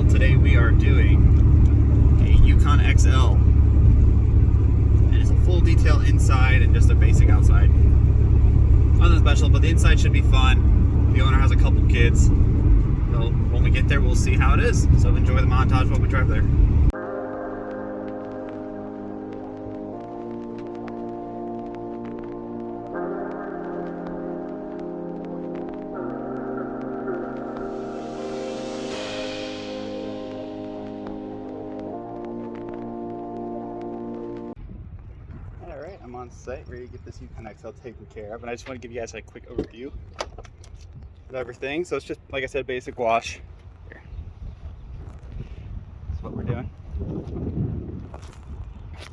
detail. Today we are doing a Yukon XL. And it's a full detail inside and just a basic outside. Nothing special, but the inside should be fun. The owner has a couple kids. So when we get there, we'll see how it is. So enjoy the montage while we drive there. Alright, I'm on site ready to get this Yukon XL taken care of, and I just want to give you guys a quick overview of everything. So it's just, like I said, basic wash. Here. That's what we're doing.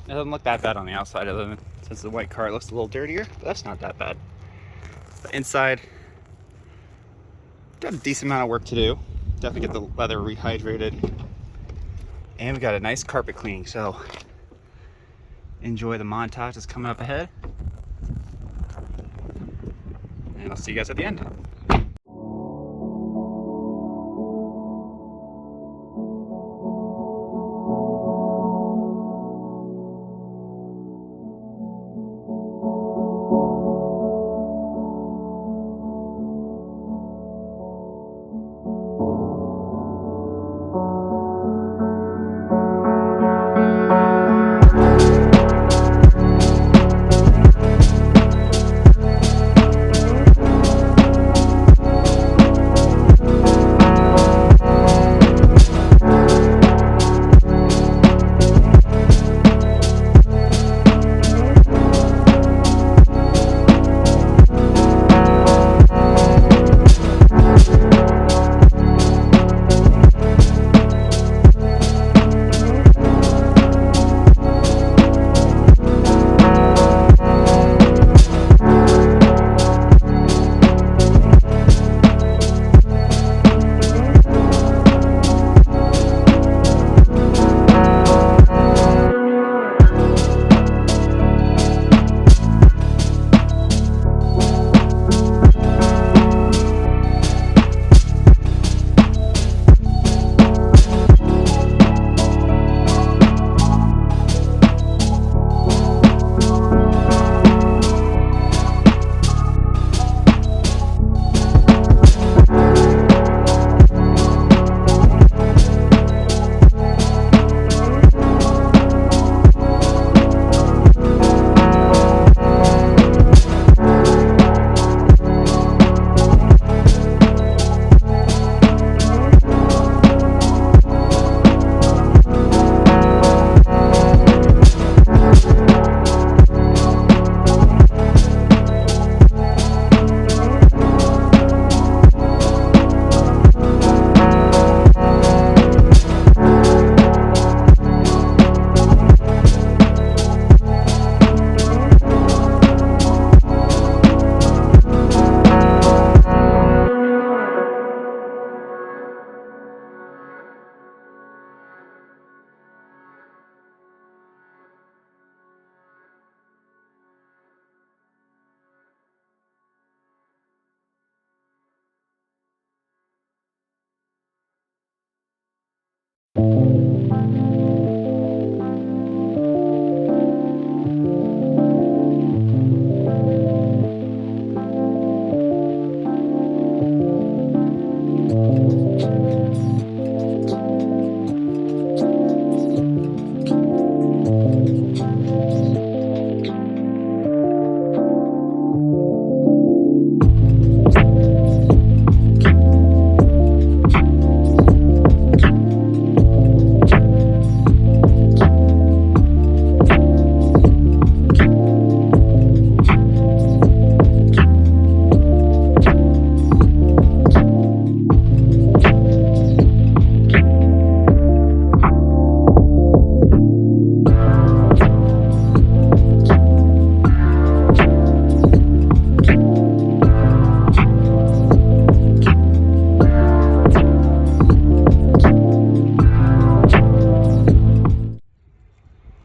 It doesn't look that bad on the outside, other than since the white car looks a little dirtier, but that's not that bad. The inside, got a decent amount of work to do. Definitely get the leather rehydrated. And we got a nice carpet cleaning, so enjoy the montage that's coming up ahead. And I'll see you guys at the end.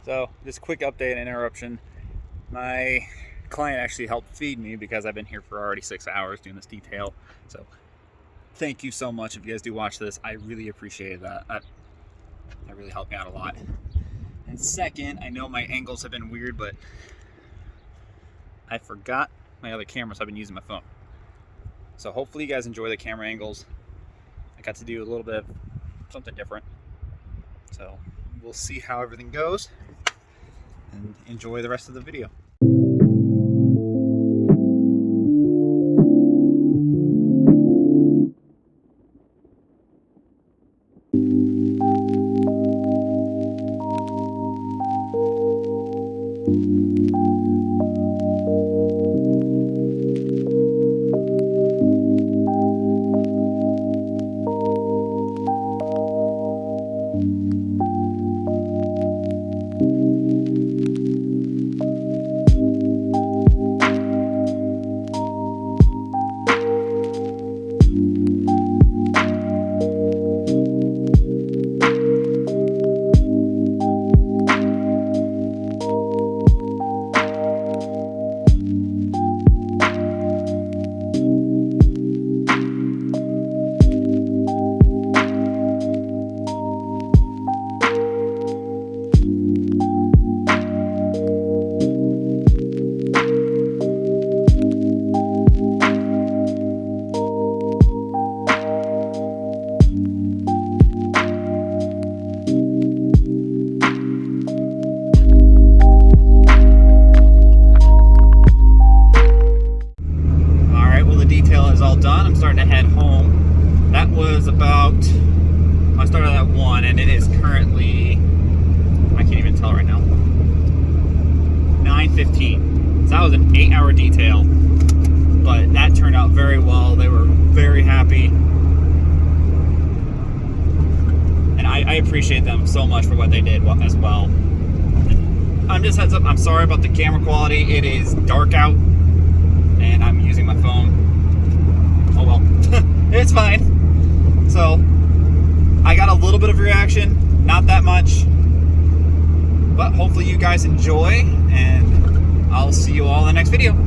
So just a quick update and interruption. My client actually helped feed me because I've been here for already 6 hours doing this detail. So thank you so much if you guys do watch this. I really appreciate that. That really helped me out a lot. And second, I know my angles have been weird, but I forgot my other camera, so I've been using my phone. So hopefully you guys enjoy the camera angles. I got to do a little bit of something different. So we'll see how everything goes and enjoy the rest of the video. I started at 1 and it is currently, I can't even tell right now, 9:15. So that was an 8-hour detail, but that turned out very well. They were very happy. And I appreciate them so much for what they did as well. I'm just heads up, I'm sorry about the camera quality. It is dark out and I'm using my phone. Oh well, it's fine. So I got a little bit of reaction, not that much, but hopefully you guys enjoy, and I'll see you all in the next video.